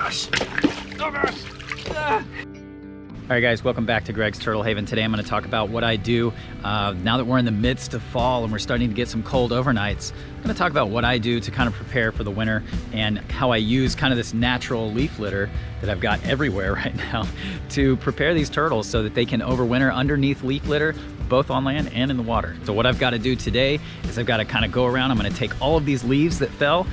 gosh. Oh gosh. All right guys, welcome back to Greg's Turtle Haven. Today I'm going to talk about what I do now that we're in the midst of fall and we're starting to get some cold overnights. I'm going to talk about what I do to kind of prepare for the winter and how I use kind of this natural leaf litter that I've got everywhere right now to prepare these turtles so that they can overwinter underneath leaf litter, both on land and in the water. So what I've got to do today is I've got to kind of go around. I'm going to take all of these leaves that fell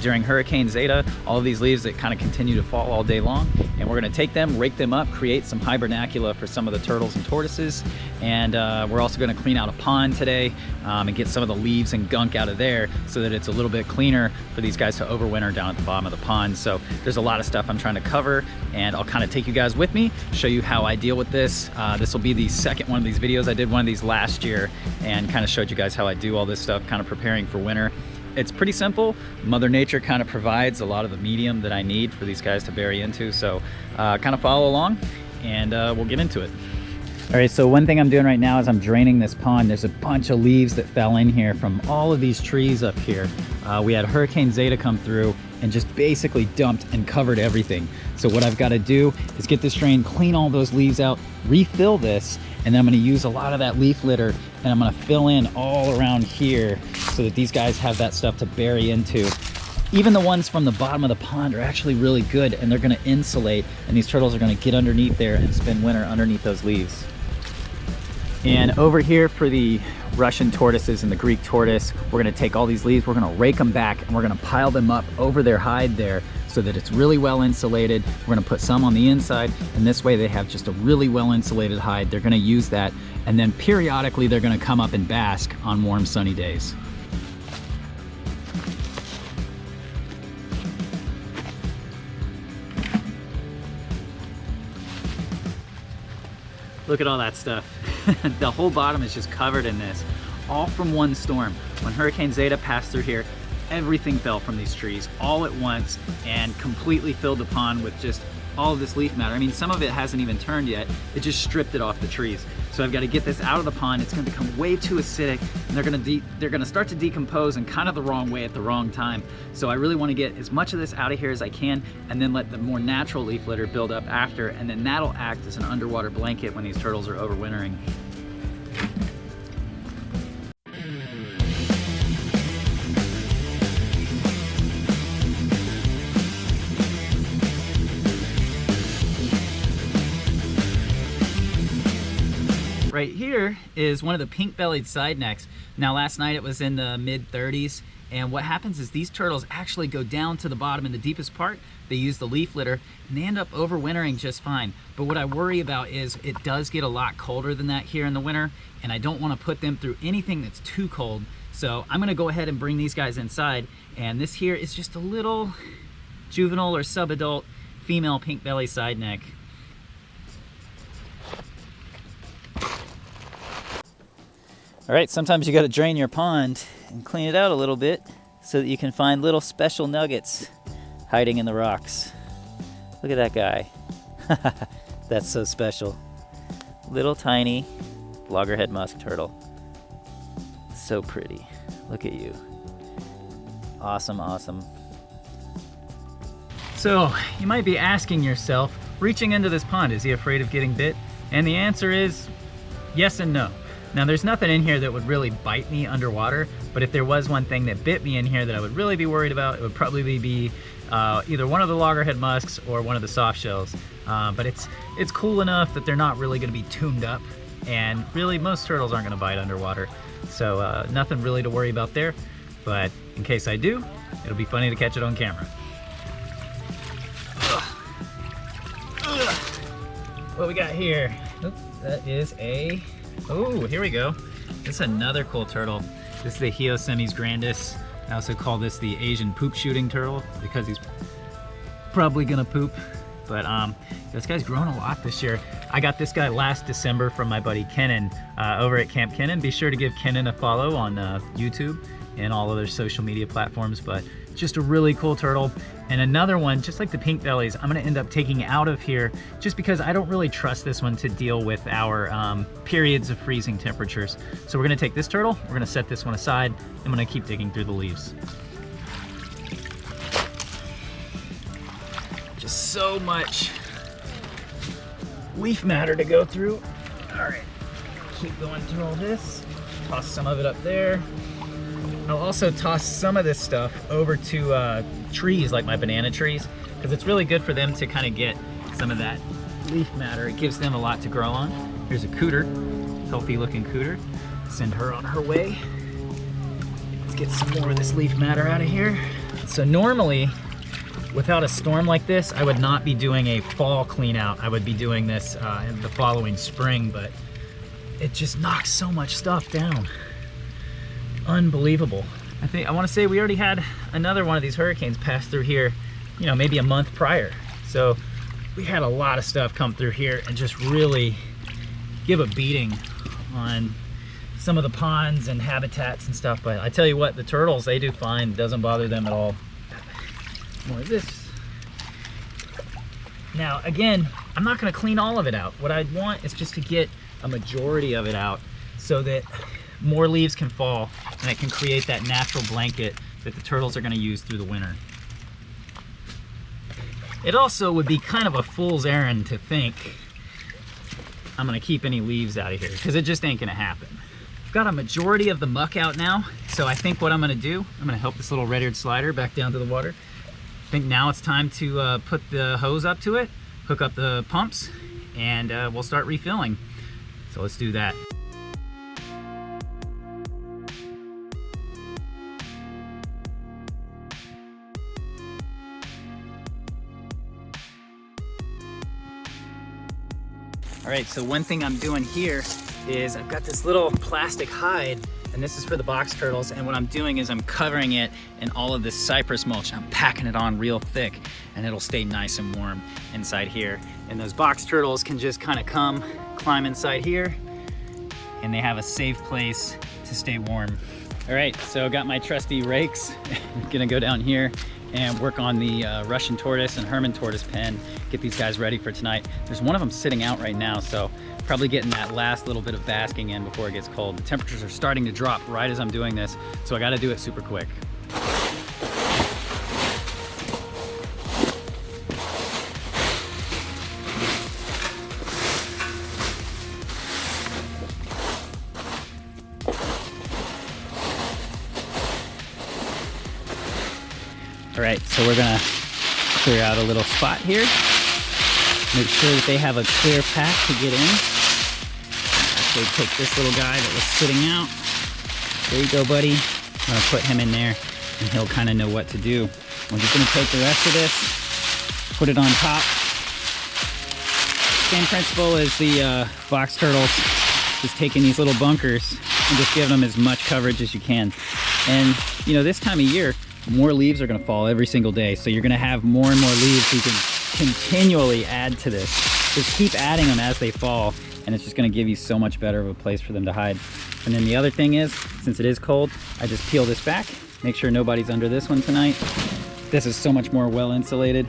during Hurricane Zeta, all of these leaves that kind of continue to fall all day long, and we're going to take them, rake them up, create some hibernacula for some of the turtles and tortoises, and we're also going to clean out a pond today and get some of the leaves and gunk out of there so that it's a little bit cleaner for these guys to overwinter down at the bottom of the pond. So there's a lot of stuff I'm trying to cover, and I'll kind of take you guys with me, show you how I deal with this. This will be the second one of these videos. I did one of these last year and kind of showed you guys how I do all this stuff, kind of preparing for winter. It's pretty simple. Mother Nature kind of provides a lot of the medium that I need for these guys to bury into, so kind of follow along and we'll get into it. All right, so one thing I'm doing right now is I'm draining this pond. There's a bunch of leaves that fell in here from all of these trees up here. We had Hurricane Zeta come through and just basically dumped and covered everything. So what I've got to do is get this drain, clean all those leaves out, refill this, and then I'm going to use a lot of that leaf litter and I'm going to fill in all around here so that these guys have that stuff to bury into. Even the ones from the bottom of the pond are actually really good, and they're going to insulate, and these turtles are going to get underneath there and spend winter underneath those leaves. And over here for the Russian tortoises and the Greek tortoise, we're going to take all these leaves, we're going to rake them back, and we're going to pile them up over their hide there so that it's really well insulated. We're going to put some on the inside, and this way they have just a really well insulated hide. They're going to use that, and then periodically they're going to come up and bask on warm sunny days. Look at all that stuff. The whole bottom is just covered in this, all from one storm. When Hurricane Zeta passed through here, everything fell from these trees all at once and completely filled the pond with just all of this leaf matter. I mean, some of it hasn't even turned yet. It just stripped it off the trees. So I've got to get this out of the pond. It's going to become way too acidic, and they're going to start to decompose in kind of the wrong way at the wrong time. So I really want to get as much of this out of here as I can, and then let the more natural leaf litter build up after, and then that'll act as an underwater blanket when these turtles are overwintering. Right here is one of the pink-bellied side necks. Now last night it was in the mid-30s, and what happens is these turtles actually go down to the bottom in the deepest part. They use the leaf litter and they end up overwintering just fine. But what I worry about is it does get a lot colder than that here in the winter, and I don't want to put them through anything that's too cold. So I'm going to go ahead and bring these guys inside, and this here is just a little juvenile or subadult female pink-belly side neck. All right, sometimes you got to drain your pond and clean it out a little bit so that you can find little special nuggets hiding in the rocks. Look at that guy. That's so special. Little tiny loggerhead musk turtle. So pretty. Look at you. Awesome, awesome. So you might be asking yourself, reaching into this pond, is he afraid of getting bit? And the answer is yes and no. Now there's nothing in here that would really bite me underwater, but if there was one thing that bit me in here that I would really be worried about, it would probably be either one of the loggerhead musks or one of the soft shells. But it's cool enough that they're not really going to be tuned up, and really most turtles aren't going to bite underwater. So nothing really to worry about there, but in case I do, it'll be funny to catch it on camera. What we got here? Oops, that is a... Oh, here we go. This is another cool turtle. This is the Hyosemes grandis. I also call this the Asian poop shooting turtle because he's probably gonna poop. But this guy's grown a lot this year. I got this guy last December from my buddy Kenan over at Camp Kenan. Be sure to give Kenan a follow on YouTube and all other social media platforms. But just a really cool turtle. And another one, just like the pink bellies, I'm gonna end up taking out of here just because I don't really trust this one to deal with our periods of freezing temperatures. So we're gonna take this turtle, we're gonna set this one aside, I'm gonna keep digging through the leaves. Just so much leaf matter to go through. All right, keep going through all this. Toss some of it up there. I'll also toss some of this stuff over to trees like my banana trees, because it's really good for them to kind of get some of that leaf matter. It gives them a lot to grow on. Here's a cooter, healthy looking cooter. Send her on her way. Let's get some more of this leaf matter out of here. So normally, without a storm like this, I would not be doing a fall clean out. I would be doing this in the following spring, but it just knocks so much stuff down. Unbelievable. I want to say we already had another one of these hurricanes pass through here, you know, maybe a month prior. So we had a lot of stuff come through here and just really give a beating on some of the ponds and habitats and stuff. But I tell you what, the turtles, they do fine. It doesn't bother them at all. More of this. Now, again, I'm not going to clean all of it out. What I want is just to get a majority of it out so that more leaves can fall and it can create that natural blanket that the turtles are going to use through the winter. It also would be kind of a fool's errand to think I'm going to keep any leaves out of here, because it just ain't going to happen. I've got a majority of the muck out now, so I think what I'm going to do, I'm going to help this little red-eared slider back down to the water. I think now it's time to put the hose up to it, hook up the pumps, and we'll start refilling. So let's do that. All right, so one thing I'm doing here is I've got this little plastic hide, and this is for the box turtles, and what I'm doing is I'm covering it in all of this cypress mulch. I'm packing it on real thick, and it'll stay nice and warm inside here. And those box turtles can just kind of come, climb inside here, and they have a safe place to stay warm. All right, so I got my trusty rakes. I'm gonna go down here and work on the Russian tortoise and Herman tortoise pen, get these guys ready for tonight. There's one of them sitting out right now, so probably getting that last little bit of basking in before it gets cold. The temperatures are starting to drop right as I'm doing this, so I gotta do it super quick. All right, so we're gonna clear out a little spot here. Make sure that they have a clear path to get in. Actually take this little guy that was sitting out. There you go, buddy. I'm gonna put him in there and he'll kind of know what to do. We're just gonna take the rest of this, put it on top. Same principle as the box turtles, just taking these little bunkers and just giving them as much coverage as you can. And you know, this time of year, more leaves are going to fall every single day, so you're going to have more and more leaves, so you can continually add to this. Just keep adding them as they fall, and it's just going to give you so much better of a place for them to hide. And then the other thing is, since it is cold, I just peel this back, make sure nobody's under this one tonight. This is so much more well insulated,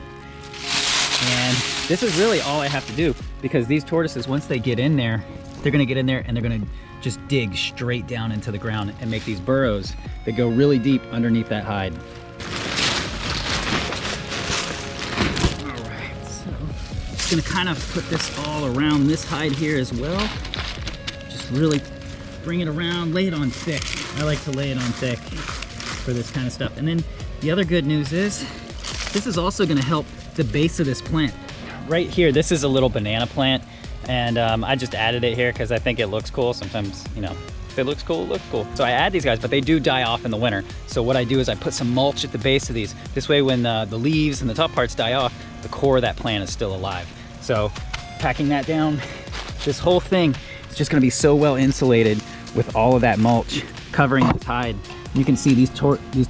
and this is really all I have to do, because these tortoises, once they get in there, they're going to get in there and they're going to just dig straight down into the ground and make these burrows that go really deep underneath that hide. All right, so I'm just gonna kind of put this all around this hide here as well. Just really bring it around, lay it on thick. I like to lay it on thick for this kind of stuff. And then the other good news is, this is also gonna help the base of this plant. Right here, this is a little banana plant. And I just added it here because I think it looks cool. Sometimes, you know, if it looks cool, it looks cool. So I add these guys, but they do die off in the winter. So what I do is I put some mulch at the base of these. This way, when the leaves and the top parts die off, the core of that plant is still alive. So packing that down, this whole thing is just gonna be so well insulated with all of that mulch covering the hide. You can see these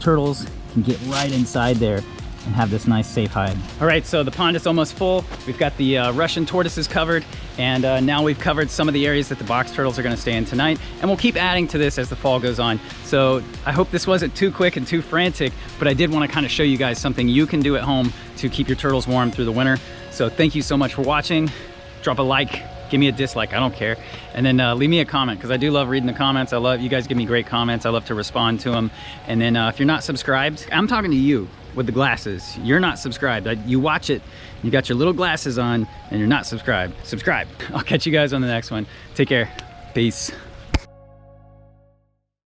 turtles can get right inside there and have this nice safe hide. All right, so the pond is almost full. We've got the Russian tortoises covered, and now we've covered some of the areas that the box turtles are gonna stay in tonight, and we'll keep adding to this as the fall goes on. So I hope this wasn't too quick and too frantic, but I did wanna kind of show you guys something you can do at home to keep your turtles warm through the winter. So thank you so much for watching. Drop a like, give me a dislike, I don't care. And then leave me a comment, because I do love reading the comments. I love, you guys give me great comments. I love to respond to them. And then if you're not subscribed, I'm talking to you. with the glasses. You're not subscribed. You watch it, you got your little glasses on, and you're not subscribed. Subscribe. I'll catch you guys on the next one. Take care. Peace.